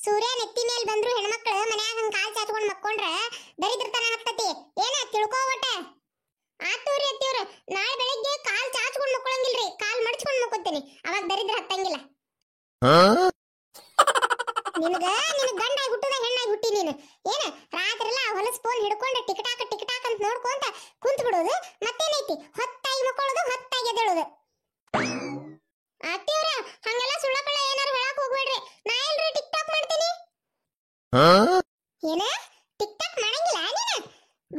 ಸೂರ್ಯ ನೆತ್ತಿ ಮೇಲೆ ಬಂದ್ರು ಹೆಣ್ಮಕ್ಳು ಮನ್ಯಾಗ ಹಂಗ ಕಾಲ್ ಚಾಚ್ಕೊಂಡ್ ಮಕ್ಕೊಂಡ್ರ ದರಿದ್ರತನ ಹತ್ತತಿ. ಏನ ತಿಳ್ಕೋ ಒಟ್ಟ. ಆತೂರಿ ಅತ್ತಿಯವ್ರ, ನಾಳೆ ಬೆಳಿಗ್ಗೆ ಕಾಲ್ ಚಾಚ್ಕೊಂಡ್ ಮಕ್ಕೊಳಂಗಿಲ್ರಿ, ಕಾಲ್ ಮಡಚ್ಕೊಂಡ್ ಮಕ್ಕೋತೀನಿ, ಅವಾಗ ದರಿದ್ರ ಹತ್ತಂಗಿಲ್ಲ. ನಿನಗ ಗಂಡಾಗಿ ಹುಟ್ಟದ ಹೆಣ್ಣಾಗಿ ಹುಟ್ಟಿ ನೀನು. ಏನ ರಾತ್ರಿ ಎಲ್ಲ ಹೊಲಸ್ ಫೋನ್ ಹಿಡ್ಕೊಂಡು ಟಿಕ್ಟಾಕ್ ಅಂತ ನೋಡ್ಕೊಂತ ಕುಂತ್ ಬಿಡೋದು, ಮತ್ತೇನೈತಿ ಹೊತ್ತಾಗಿ ಮಕ್ಕೊಳ್ಳೋದು, ಹೊತ್ತಾಗಿ ಎದ್ದೇಳೋದು. ಅತ್ತಿಯವ್ರ, ಹಂಗೆಲ್ಲ ಸುಳ್ಳಪಳ್ಳ ಏನಾರು ಹೇಳಕ್ ಹೋಗ್ಬೇಡ್ರಿ. ನಾ ಎಲ್ರಿ ಟಿಕ್ಟಾಕ್ ಮಾಡ್ತೀನಿ. ಏನ ಟಿಕ್ಟಾಕ್ ಮಾಡಂಗಿಲ್ಲ ನೀನು?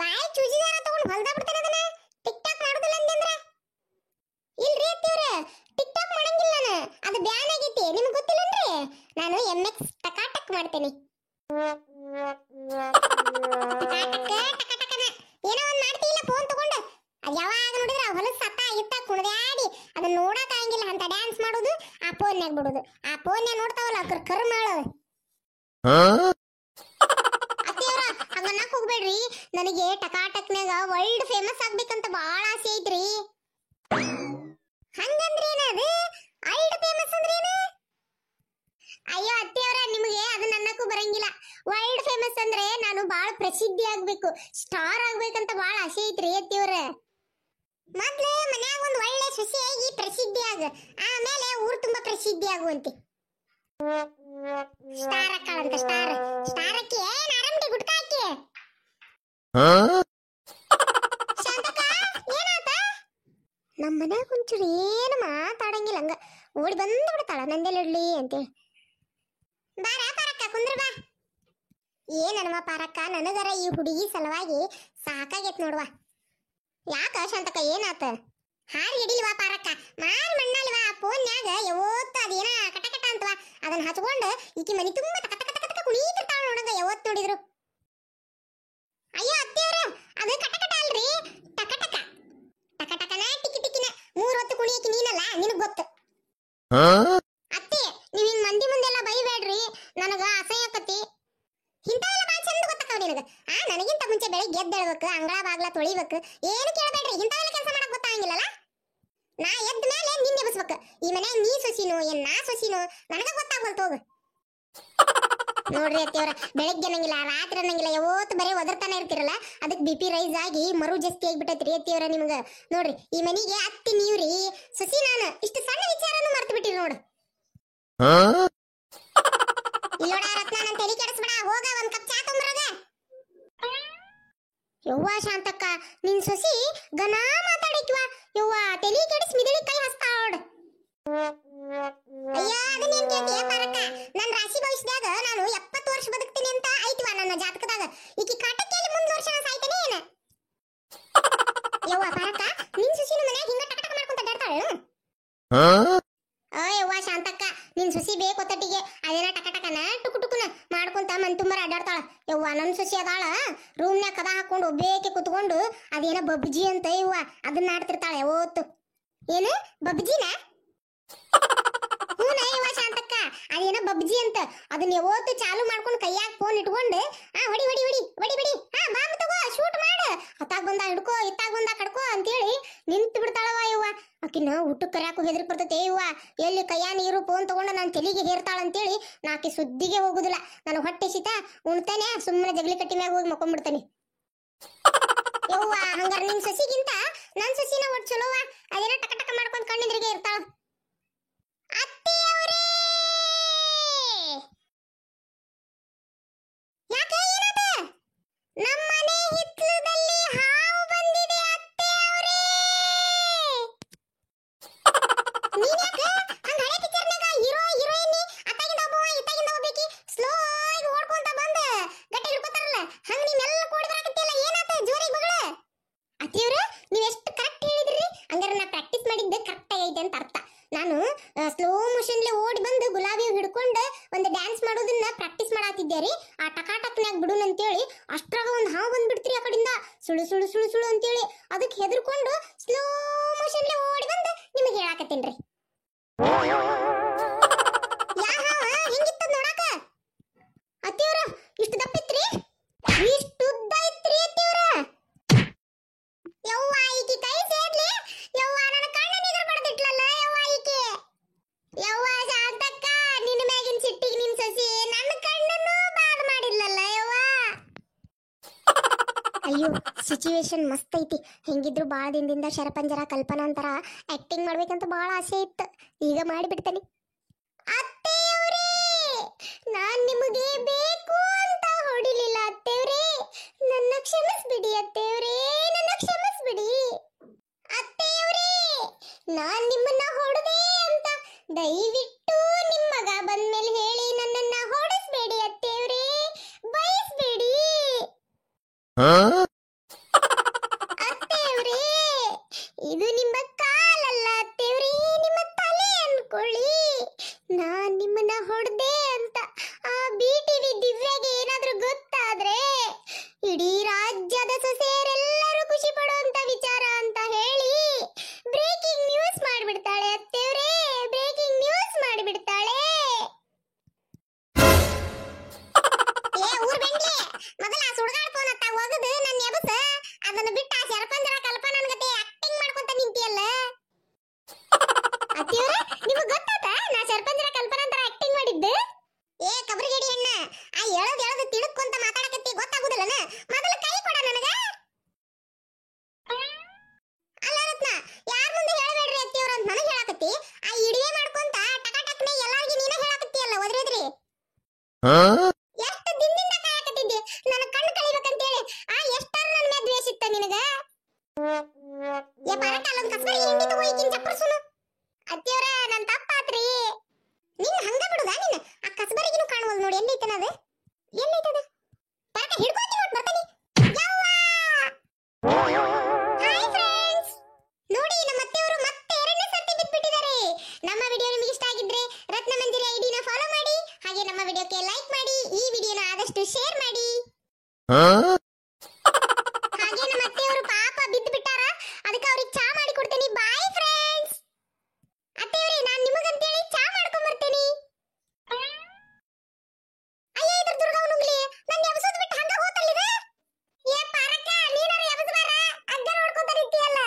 ಬಾಯಿ ಚೂಜಿದಾರ ತಗೊಂಡು ಹೊಲ್ದ ಬಿಡ್ತಾನೆ ಅದನ್ನ. ಟಿಕ್ಟಾಕ್ ಮಾಡೋದಿಲ್ಲ ಅಂದ್ರ ಇಲ್ರಿ ಅತ್ತಿಯವ್ರ, ಟಿಕ್ಟಾಕ್ ಮಾಡಂಗಿಲ್ಲ ನಾನು. ಅದು ಬ್ಯಾನ್ ಆಗೈತಿ, ನಿಮ್ಗೆ ಗೊತ್ತಿಲ್ಲನ್ರಿ? ನಾನು MX ಟಕಾಟಕ್ ಮಾಡ್ತೀನಿ. ಏನೋ ಒಂದ್ ಮಾಡ್ತೀಲ್ಲ ಫೋನ್ ತಗೊಂಡು. ಅದ್ ಯಾವಾಗ ನೋಡಿದ್ರ ಹೊಲಸ್ ಸತ್ತ ಇತ್ತ ಕುಣದಾಡಿ ಅದನ್ನ ನೋಡಕ್ ಆಗಂಗಿಲ್ಲ ಅಂತ ಡ್ಯಾನ್ಸ್ ಮಾಡೋದು, ಆ ಫೋನ್ಯಾಗ ಬಿಡೋದು. ಆ ಫೋನ್ಯಾಗ ನೋಡ್ತಾವಲ್ಲ ಕರ್ ಮಾಡೋದು. ಅತ್ತಿಯವ್ರ, ಹಂಗನ್ನಕ್ ಹೋಗ್ಬೇಡ್ರಿ. ನನಗೆ ಟಕಾಟಕ್ನಾಗ ವರ್ಲ್ಡ್ ಫೇಮಸ್ ಆಗ್ಬೇಕಂತ ಬಹಳ ಆಸೆ ಐತ್ರಿ. ಹಂಗಂದ್ರೆ ಏನದು ವರ್ಲ್ಡ್ ಫೇಮಸ್ ಅಂದ್ರೆ ಏನು? ಅಯ್ಯೋ ಅತ್ತಿಯವ್ರ, ನಿಮಗೆ ಅದನ್ನ ಅನ್ನಕ್ಕೂ ಬರಂಗಿಲ್ಲ. ವರ್ಲ್ಡ್ ಫೇಮಸ್ ಅಂದ್ರೆ ನಾನು ಬಹಳ ಪ್ರಸಿದ್ಧಿ ಆಗ್ಬೇಕು, ಸ್ಟಾರ್ ಆಗ್ಬೇಕಂತ ಬಹಳ ಆಸೆ ಐತ್ರಿ ಅತ್ತಿಯವ್ರ. ಮೊದ್ಲು ಮನ್ಯಾಗ ಒಂದ್ ಒಳ್ಳೆ ಸೊಸೆಯಾಗಿ ಪ್ರಸಿದ್ಧಿ ಆಗ, ಆಮೇಲೆ ಊರ್ ತುಂಬಾ ಪ್ರಸಿದ್ಧಿ ಆಗುವಂತೆ. ಸ್ಟಾರ್ ಅಕ್ಕಳಂತ ಸ್ಟಾರ್ ಅಕ್ಕಿ. ಏನ್ ಆರಾಮ್ಡಿ ಗುಟ್ಕ ಹಾಕಿ. ಶಾಂತಕ್ಕ, ಏನಾತ? ನಮ್ಮ ಮನ್ಯಾಗ ಒಂಚೂರು ಏನು ಮಾತಾಡಂಗಿಲ್ಲ, ಹಂಗ ಓಡಿ ಬಂದು ಬಿಡ್ತಾಳ ನಂದೆಲ್ಲಿಡ್ಲಿ ಅಂತೇಳಿ. ಬಾರ ಪಾರಕ್ಕ, ಕುಂದ್ರ ಬಾ. ಏನನ್ವ ಪಾರಕ್ಕ, ನನಗರ ಈ ಹುಡುಗಿ ಸಲುವಾಗಿ ಸಾಕಾಗೈತ್ ನೋಡ್ವಾ. ಯಾಕ ಶಾಂತಕ್ಕ, ಏನಾತ? ಹಾರಿ ಹಿಡಿಲ್ವಾ ಪಾರಕ್ಕ, ಮಾಲ್ ಮಣ್ಣಲ್ವಾ ಆ ಫೋನ್ಯಾಗ ಯಾವತ್ತು ಅದೇನ ಕಟಕಟ ಅಂತವಾ, ಅದನ್ನ ಹಚ್ಕೊಂಡು ಈಕಿ ಮನಿ ತುಂಬಾ ತಕ ತಕ ತಕ ತಕ ಕುಣೀತಿರ್ತಾಳ ನೋಡಂಗ ಯಾವತ್ತು ನೋಡಿದ್ರು. ಅಯ್ಯೋ ಅತ್ತಿಯವ್ರ, ಅದು ಕಟಕಟ ಅಲ್ರಿ, ಟಕಟಕ. ಟಕಟಕನ ಟಿಕಿ ಟಿಕಿನ 3 ಹೊತ್ತು ಕುಣಿಯಕ್ಕೆ ನೀನಲ್ಲ, ನಿನಗ್ ಗೊತ್ತು. ಅತ್ತಿ, ನೀವ್ ಹಿಂಗ್ ಮಂದಿ ಮುಂದೆಲ್ಲ ಬೈಬೇಡ್ರಿ, ನನಗ ಅಸಹ್ಯಕತಿ. ಇಂಥವೆಲ್ಲ ಬಾ ಚಂದ ಗೊತ್ತಾಕವ ನಿನಗ. ನನಗಿಂತ ಮುಂಚೆ ಬೆಳಿಗ್ಗೆ ಎದ್ದೇಳ್ಬೇಕು, ಅಂಗಳ ಬಾಗ್ಲ ತೊಳಿಬೇಕು, ಏನು ಕೇಳಬೇಡ್ರಿ. ಇಂಥವೆಲ್ಲ ಕೆಲಸ ಮಾಡಕ್ ಗೊತ್ತಾಗಂಗಿಲ್ಲಲ್ಲ. ನಾ ಎದ್ದ ಮೇಲೆ ನಿನ್ನ ಎಬ್ಸ್ಬೇಕು. ಈ ಮನ್ಯಾಗ ನೀ ಸೊಸಿನೋ ಏನ್ ನಾ ಸೊಸಿನೋ ನನಗ ಗೊತ್ತಾಗಲ್ತ ಹೋಗು. ನೋಡ್ರಿ ಅತ್ತಿಯವ್ರ, ಬೆಳಗ್ಗೆ ಅನ್ನಂಗಿಲ್ಲ, ರಾತ್ರಿ ಅನ್ನಂಗಿಲ್ಲ, ಯಾವತ್ತು ಬರೀ ಒದರ್ತಾನೆ ಇರ್ತಿರಲ್ಲ, ಅದಕ್ಕೆ BP ರೈಸ್ ಆಗಿ ಮರು ಜಾಸ್ತಿ ಆಗ್ಬಿಟ್ಟೈತ್ರಿ ಅತ್ತಿಯವ್ರ ನಿಮ್ಗ. ನೋಡ್ರಿ, ಈ ಮನಿಗೆ ಅತ್ತಿ ನೀವ್ರಿ, ಸೊಸಿ ನಾನು. ಇಷ್ಟು ಸಣ್ಣ ವಿಚಾರನು ಮರ್ತು ಬಿಟ್ಟಿರಿ ನೋಡು. ಇಲ್ಲೋಡ ರತ್ನ, ನನ್ನ ತಲೆ ಕೆಡಿಸ್ಬೇಡ, ಹೋಗ ಒಂದ್ ಕಪ್ ಚಾ ತೊಂಬರೋಗ. ಯವ್ವ ಶಾಂತಕ್ಕ, ನಿನ್ ಸೊಸಿ ಗನ ಮಾತಾಡಿಕ್ವಾ. ಯವ್ವ ತಲೆ ಕೆಡಿಸ್ ಮಿದಳಿ ಕೈ ಹಸ್ತಾಳ. ಅಯ್ಯ, ಅದನ್ನೇನ್ ಕೇಳ್ತೀಯ ಪಾರಕ್ಕ? ನನ್ನ ರಾಶಿ ಭವಿಷ್ಯದಾಗ ನಾನು 70 ವರ್ಷ ಬದುಕ್ತೀನಿ ಅಂತ ಐತಿವ ನನ್ನ ಜಾತಕದಾಗ. ಈಕಿ ಕಾಟಕ್ಕೆಯಲ್ಲಿ ಮುಂದ್ ವರ್ಷ ಸಾಯ್ತಾನೆ ಏನ? ಯವ್ವ ಪಾರಕ್ಕ, ನಿನ್ ಸೊಸಿನ ಮನ್ಯಾಗ ಹಿಂಗ ಟಕ ಟಕ ಮಾಡ್ಕೊಂತ ಅಡ್ಡಾಡ್ತಾಳ? ಯವ್ವ ಶಾಂತಕ್ಕ, ನಿನ್ ಸೊಸಿ ಬೇಕೊತ್ತಟ್ಟಿಗೆ ಅದೇನ ಟಕ ಟಕನ ಟುಕು ಟುಕುನ ಮಾಡ್ಕೊಂತ ಮನ್ ತುಂಬರ ಅಡ್ಡಾಡ್ತಾಳ. ಯವ್ವ ನನ್ ಸೊಸಿ ಅದಾಳ, ರೂಮ್ನ್ಯಾಗ ಕದ ಹಾಕೊಂಡು ಒಬ್ಬೇಕೆ ಕುತ್ಕೊಂಡು ಅದೇನ ಬಬ್ಜಿ ಅಂತ ಯವ್ವ ಅದನ್ನ ಆಡ್ತಿರ್ತಾಳೆ ಯಾವತ್ತು. ಏನು ಬಬ್ಜಿನ? ಹೂನ ಯವ್ವ ಶಾಂತಕ್ಕ, ಅದೇನ ಬಬ್ಜಿ ಅಂತ, ಅದನ್ನ ಯಾವತ್ತು ಚಾಲು ಮಾಡ್ಕೊಂಡು ಕೈಯಾಗ ಫೋನ್ ಇಟ್ಕೊಂಡು ಹೊಡಿ ಹೊಡಿ ಹೊಡಿ ಹೊಡಿ ಹೊಡಿ, ಬಾಂಬ್ ತಗೋ ಶೂಟ್ ಮಾಡು, ಹತ್ತಾಗ ಬಂದ ಹಿಡ್ಕೋ ಇತ್ತಾಗ ಬಂದ ಕಡ್ಕೋ ಅಂತೇಳಿ ನಿಂತು ಬಿಡ್ತಾಳವ ಯವ್ವ. ಆಕಿನ ಊಟಕ್ಕೆ ಕರ್ಯಾಕು ಹೆದರಿ ಬರ್ತೈತೆ ಯವ್ವ. ಎಲ್ಲಿ ಕೈಯ ನೀರು ಫೋನ್ ತಗೊಂಡು ನನ್ನ ತಲೆಗೆ ಹೇರ್ತಾಳ ಅಂತೇಳಿ ನಾಕಿ ಸುದ್ದಿಗೆ ಹೋಗುದಿಲ್ಲ. ನನಗೆ ಹೊಟ್ಟೆ ಸಿತ ಉಣ್ತಾನೆ, ಸುಮ್ಮನೆ ಜಗಲಿ ಕಟ್ಟಿ ಮ್ಯಾಗ ಹೋಗಿ ಮಕ್ಕೊಂಡ್ಬಿಡ್ತಾನೆ. ಯವ್ವ, ಹಂಗಾರ ನಿನ್ ಸೊಸಿಗಿಂತ ನನ್ ಸೊಸಿನ ಒಟ್ಟು ಚಲೋವ, ಅದೇನ ಟಕ ಟಕ ಮಾಡ್ಕೊಂಡ್ ಕಣ್ಣಿದ್ರಿಗೆ ಇರ್ತಾಳ. ಅತ್ತೆಯವರೇ, ಯಾಕೆ ಏನಾದ? ನಮ್ಮನೆ ಹಿತ್ತಲದಲ್ಲಿ ಹಾವು ಬಂದಿದೆ ಅತ್ತೆಯವರೇ. ನೀನ್ ಯಾಕೆ ಹಂಗ ಹಳೆ ಪಿಕ್ಚರ್ನಾಗ ಹೀರೋ ಹೀರೋಯಿನ್ ಅತ್ತಾಗಿಂದ ಒಬ್ಬವ ಇತ್ತಾಗಿಂದ ಒಬ್ಬಾಕಿ ಸ್ಲೋ ಆಗಿ ಓಡ್ಕೊಂತ ಬಂದ ಗಟ್ಟಿ ಹಿಡ್ಕೊತಾರಲ್ಲ, ಹಂಗ ನೀವೆಲ್ಲ ಕೂಡಿ ಬರಾಕತ್ತಿಲ್ಲ, ಏನಾತ ಜೋರಿಗೆ ಬಗಳ? ಅತ್ತಿಯವ್ರ, ನೀವ್ ಎಷ್ಟು ಕರೆಕ್ಟ್ ಹೇಳಿದ್ರಿ. ಹಂಗಾರ ನಾ ಪ್ರಾಕ್ಟೀಸ್ ಮಾಡಿದ್ದೆ ಕರೆಕ್ಟ್ ಆಗೈತೆ ಅಂತ ಅರ್ಥ. ನಾನು ಸ್ಲೋ ಮೋಷನ್ಲೆ ಓಡಿ ಬಂದು ಗುಲಾಬಿ ಹಿಡ್ಕೊಂಡು ಒಂದು ಡ್ಯಾನ್ಸ್ ಮಾಡೋದನ್ನ ಪ್ರಾಕ್ಟೀಸ್ ಮಾಡಾತಿದ್ದೆ ರೀ. ಆ ಟಕಾಟಕ್ನಾಗ ಬಿಡುನ್ ಅಂತೇಳಿ ಅಷ್ಟ್ರಾಗ ಒಂದು ಹಾವು ಬಂದ್ಬಿಡ್ತ್ರಿ ಆ ಕಡೆಯಿಂದ, ಸುಳು ಸುಳು ಸುಳು ಸುಳು ಅಂತೇಳಿ. ಅದಕ್ಕೆ ಹೆದರ್ಕೊಂಡು ಸ್ಲೋ ಮೋಷನ್ಲೆ ಓಡಿ ಬಂದು ನಿಮಗೆ ಹೇಳಾಕತ್ತೀನ್ರಿ. ಯಾ ಹಾವ ಹೆಂಗಿತ್ತದ ನೋಡಾಕ? ಅತ್ತಿಯವ್ರ, ಇಷ್ಟು ದಪ್ಪಿತ್ರಿ, ಇಷ್ಟು ಉದ್ದ ಇತ್ರಿ ಅತ್ತಿಯವ್ರ. ಯವ್ವ ಈಕಿ ಕೈ ಸೇರ್ಲಿ. ಯವ್ವ ನನ್ನ ಕಣ್ಣ ನಿದ್ರ ಬಡದಿಟ್ಲಲ್ಲ ಯವ್ವ ಈಕಿ. ಯವ್ವ ಶಾಂತಕ್ಕ, ನಿನ್ನ ಮ್ಯಾಗಿನ ಸಿಟ್ಟಿಗೆ ನಿನ್ ಸೊಸಿ ನನ್ನ ಕಣ್ಣ ಅಯ್ಯೋ ಸಿಚುವೇಶನ್ ಮಸ್ತ್ ಐತಿ. ಹೆಂಗಿದ್ರು ಬಾಳ ದಿನದಿಂದ ಶರಪಂಜರ ಕಲ್ಪನಾ ಅಂತರ ಆಕ್ಟಿಂಗ್ ಮಾಡ್ಬೇಕಂತ ಬಾಳ ಆಸೆ ಇತ್ತು. ಈಗ ಮಾಡಿಬಿಡ್ತೇನೆ. ಅತ್ತೆಯವರೇ, ನಾನ್ ನಿಮಗೆ ಬೇಕು ಅಂತ ಹೊಡಿಲಿಲ್ಲ ಅತ್ತೆಯವರೇ, ನನ್ನ ಕ್ಷಮಿಸ್ಬಿಡಿ ಅತ್ತೆಯವರೇ, ನನ್ನ ಕ್ಷಮಿಸ್ಬಿಡಿ ಅತ್ತೆಯವರೇ. ನಾನ್ ನಿಮ್ಮನ್ನ ಹೊಡೆದೆ ಅಂತ ದಯವಿಟ್ಟು ನಿಮ್ಮ ಮಗ ಬಂದ್ಮೇಲೆ ಹೇಳಿ ನನ್ನನ್ನ ಹೊಡಿಸ್ಬೇಡಿ ಅತ್ತೆಯವರೇ, ಬಯಸ್ಬೇಡಿ ಅತ್ತೆಯವರೇ. ಇದು ನಿಮ್ಮ ಕಾಲಲ್ಲ ಅತ್ತೆಯವರೇ, ನಿಮ್ಮ ತಲೆ ಅನ್ಕೊಳ್ಳಿ. ನಾನ್ ನಿಮ್ಮನ್ನ ಹೊಡೆದೆ ಅಂತ ಆ BTV ದಿವ್ಯಾಗೆ ಏನಾದ್ರೂ ಗೊತ್ತಾದ್ರೆ ಇಡೀ ರಾಜ್ಯದ ಸೊಸೆಯರೆಲ್ಲರೂ ಖುಷಿ ಪಡುವಂತ ವಿಚಾರ ಅಂತ ಹೇಳಿ ಬ್ರೇಕಿಂಗ್ ನ್ಯೂಸ್ ಮಾಡಿಬಿಡ್ತಾಳೆ ಅತ್ತೆಯವರೇ, ಬ್ರೇಕಿಂಗ್ ನ್ಯೂಸ್ ಮಾಡಿಬಿಡ್ತಾಳೆ. ಏ ಊರ್ ಬೆಂಡಿ, ಮೊದಲ ಆ ಸುಡ್ಗಾಡ್ ಫೋನ್ ಹತ್ತ ಹೋಗದು ನನ್ನ ಎಬಸ, ಅದನ್ನ ಬಿಟ್ಟು ಆ ಶರಪಂಜರ ಕಲ್ಪನಾ ಗತೆ ಆಕ್ಟಿಂಗ್ ಮಾಡ್ಕೊಂತ ನಿಂತಿಯಲ್ಲ. ಅತ್ತಿಯವರೇ, ನಿಮಗೆ ಗೊತ್ತಾತ ನಾ ಶರಪಂಜರ ಕಲ್ಪನಾ ಅಂತರ ಆಕ್ಟಿಂಗ್ ಮಾಡಿದ್ದು? ಏ ಕಬರಿಗೇಡಿ ಅಣ್ಣ, ಆ ಹೇಳೋದು ತಿಳುಕೊಂತ ಮಾತಾಡಕತ್ತಿ ಗೊತ್ತಾಗುದಿಲ್ಲನ? ಮೊದಲು ಕೈ ಕೊಡ ನನಗ. ಅಲ್ಲ ರತ್ನ, ಯಾರ ಮುಂದೆ ಹೇಳಬೇಡ್ರಿ ಅತ್ತಿಯವರ ಅಂತ ನನಗೆ ಹೇಳಕತ್ತಿ. ಆ ಇಡಿವೆ ಮಾಡ್ಕೊಂತ ಟಕಟಕ್ನೆ ಎಲ್ಲಾರ್ಗಿ ನೀನೇ ಹೇಳಕತ್ತಿಯಲ್ಲ ಒದ್ರೆದ್ರಿ. ಎಷ್ಟು ದಿನದಿಂದ ಕಾಯಕತ್ತಿದ್ದೆ ನನ್ನ ಕಣ್ಣು ಕಳಿಬೇಕಂತ ಹೇಳಿ. ಆ ಎಷ್ಟಾರು ನನ್ನ ಮೇಲೆ ದ್ವೇಷ ಇತ್ತ ನಿನಗ? ಏ ಪರಕ ಅಲ್ಲೊಂದು ಕಸ್ಬರಿ ಹಿಂಡಿ ತಗೋ ಈಕಿನ ಚಪ್ಪರ್ಸುನು. ಅತ್ತಿಯವರ ನನ್ನ ತಪ್ಪಾತ್ರಿ. ನೀನು ಹಂಗ ಬಿಡುದಾ? ನೀನು ಆ ಕಸ್ಬರಿಗಿನೂ ಕಾಣುವಲ್ ನೋಡಿ. ಎಲ್ಲೈತನ ಅದು? ಎಲ್ಲೈತದ? ಪರಕ ಹಿಡ್ಕೊಂಡಿ ನೋಡಿ ಬರ್ತಾನಿ. ಹಾಯ್ ಫ್ರೆಂಡ್ಸ್, ನೋಡಿ ನಮ್ಮ ಅತ್ತೆಯವರು ಮತ್ತೆ ಎರಡನೇ ಸರ್ತಿ ಬಿಟ್ಬಿಟ್ಟಿದ್ದಾರೆ. ನಮ್ಮ ವಿಡಿಯೋ ನಿಮಗೆ ಇಷ್ಟ ಆಗಿದ್ರೆ ರತ್ನಮಂಜರಿ ಐಡಿನ ಫಾಲೋ ಮಾಡಿ, ಹಾಗೆ ನಮ್ಮ ವಿಡಿಯೋಕ್ಕೆ ಲೈಕ್ ಮಾಡಿ, ಈ ವಿಡಿಯೋನ ಆದಷ್ಟು ಶೇರ್ ಮಾಡಿ. ಹಾಗೆ ನಮ್ಮ ಅತ್ತೆಯವರು ಪಾಪ ಬಿದ್ದು ಬಿಟ್ಟಾರ, ಅದಕ್ಕೆ ಅವ್ರಿಗೆ ಚಾ ಮಾಡಿ ಕೊಡ್ತೀನಿ. Bye friends. ಅತ್ತೆಯವರೇ, ನಾನು ನಿಮಗಂತೇಳಿ ಚಾ ಮಾಡ್ಕೊಂಡ್ ಬರ್ತೀನಿ. ಅಯ್ಯ ಇದ್ರ ದುರ್ಗವನುಗ್ಲಿ ನನ್ನ ಎಬಸೋದು ಬಿಟ್ಟು ಹಂಗ ಹೋತಲ್ಲಿದ. ಏ ಪಾರಕ, ನೀನಾರ ಎಬಸಬಾರ, ಅಗ್ಗ ನೋಡ್ಕೊಂತ ನಿಂತಿಯಲ್ಲ.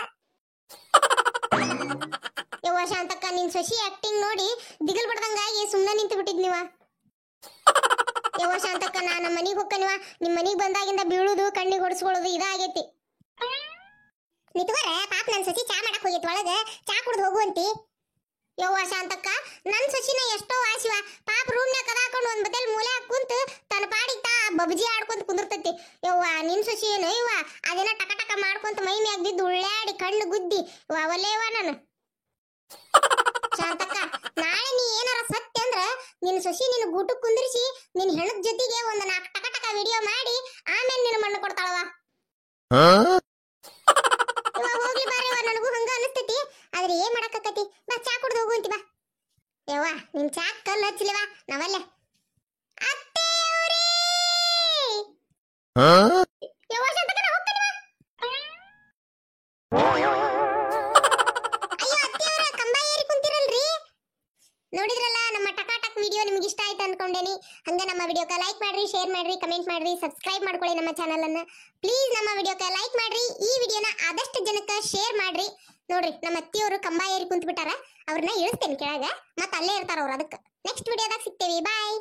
ಯವ್ವ ಶಾಂತಕ್ಕ, ನಿನ್ ಸೊಸಿ ಆಕ್ಟಿಂಗ್ ನೋಡಿ ದಿಗಲ್ ಬಡ್ದಂಗಾಗಿ ಸುಮ್ಮನೆ ನಿಂತು ಬಿಟ್ಟಿದ್ ನೀವ. ಯವ್ವ ಶಾಂತಕ್ಕ, ನಾ ನಮ್ಮ ಮನಿಗೆ ಹೋಗ್ಕನಿವ. ನಿಮ್ಮ ಮನಿಗೆ ಬಂದಾಗಿಂದ ಬೀಳುದು ಕಣ್ಣಿಗೆ ಹೊಡ್ಸ್ಕೊಳ್ಳೋದು ಇದಾಗೈತಿ. ನಿತ್ವರ ಪಾಪ ನನ್ನ ಸೊಸಿ ಚಾ ಮಾಡಕ್ ಹೋಗಿತ್ತು ಒಳಗ, ಚಾ ಕುಡ್ದು ಹೋಗುವಂತಿ. ಯವ್ವ ಶಾಂತಕ್ಕ, ನನ್ನ ಸೊಸಿನ ಎಷ್ಟೋ ವಾಸಿವ ಪಾಪ ರೂಮ್ನ್ಯಾಗ ಕದಾಕೊಂಡು ಒಂದ್ ಬದಲ್ ಮೂಲೆ ಕುಂತು ತನ್ನ ಪಾಡಿಗೆ ತಾ ಬಬ್ಜಿ ಆಡ್ಕೊಂತ ಕುಂದಿರ್ತೈತಿ. ಯವ್ವ ನಿನ್ ಸೊಸಿ ಏನು ಇವ ಅದೇನ ಟಕ ಟಕ ಮಾಡ್ಕೊಂತ ಮೈ ಮ್ಯಾಗ ಬಿದ್ದು ಉಳ್ಳಾಡಿ ಕಣ್ಣು ಗುದ್ದಿ ಅವಲೇವ ನಾನು. ಶಾಂತಕ್ಕ, ನಾಳೆ ನೀ ಏನಾರ ಸತ್ಯ ಅಂದ್ರ ನಿನ್ನ ಸೊಸಿ ನಿನ್ನ ಗೂಟಕ್ಕೆ ಕುಂದಿರಿಸಿ ನಿನ್ನ ಹೆಣದ ಜೊತೆಗೆ ಒಂದು 4 ಟಕ ಟಕ ವಿಡಿಯೋ ಮಾಡಿ ಆಮೇಲೆ ನಿನ್ನ ಮಣ್ಣು ಕೊಡ್ತಾಳವ. ಹೋಗ್ಲಿ ಬಾರೇವ, ನನಗೂ ಹಂಗ ಅನಿಸ್ತೈತಿ. ಆದ್ರೆ ಏನ್ ಮಾಡಕತ್ತಿ? ಬಾ ಚಾ ಕುಡ್ದು ಹೋಗುವಂತಿ ಬಾ. ಯವ್ವ ನಿನ್ ಚಾ ಕಲ್ಲು ಹಚ್ಚಲಿವಾ ನಾವಲ್ಲೇ. ಅತ್ತೆಯವರೇ, ಯವ್ವ ಶಾಂತಕ್ಕ, ನಾ ಹೋಗ್ತೀನಿ ಬಾ. ಅಯ್ಯೋ ಅತ್ತೆಯವರ ಕಂಬ ಏರಿ ಕುಂತಿರಲ್ರಿ. ನೋಡಿದ್ರಲ್ಲ ನಮ್ಮ ಟಕಾಟಕ್ ವಿಡಿಯೋ ನಿಮ್ಗೆ ಇಷ್ಟ ಆಯ್ತು ಅನ್ಕೊಂಡೇನಿ. ಹಂಗ ನಮ್ಮ ವಿಡಿಯೋಕ್ಕೆ ಲೈಕ್ ಮಾಡ್ರಿ, ಶೇರ್ ಮಾಡ್ರಿ, ಕಮೆಂಟ್ ಮಾಡ್ರಿ, ಸಬ್ಸ್ಕ್ರೈಬ್ ಮಾಡ್ಕೊಳ್ಳಿ ನಮ್ಮ ಚಾನಲ್ ಅನ್ನ. ಪ್ಲೀಸ್ ನಮ್ಮ ವಿಡಿಯೋಕ್ಕೆ ಲೈಕ್ ಮಾಡ್ರಿ, ಈ ವಿಡಿಯೋನ ಆದಷ್ಟು ಜನಕ್ಕೆ ಶೇರ್ ಮಾಡ್ರಿ. ನೋಡ್ರಿ ನಮ್ಮ ಅತ್ತಿಯವರು ಕಂಬ ಏರಿ ಕುಂತ್ ಬಿಟ್ಟಾರ, ಅವ್ರನ್ನ ಇಳಿಸ್ತೇನೆ ಕೆಳಗ, ಮತ್ತೆ ಅಲ್ಲೇ ಇರ್ತಾರ ಅವ್ರು. ಅದಕ್ಕೆ ನೆಕ್ಸ್ಟ್ ವಿಡಿಯೋದಾಗ ಸಿಗ್ತೇವಿ. ಬಾಯ್.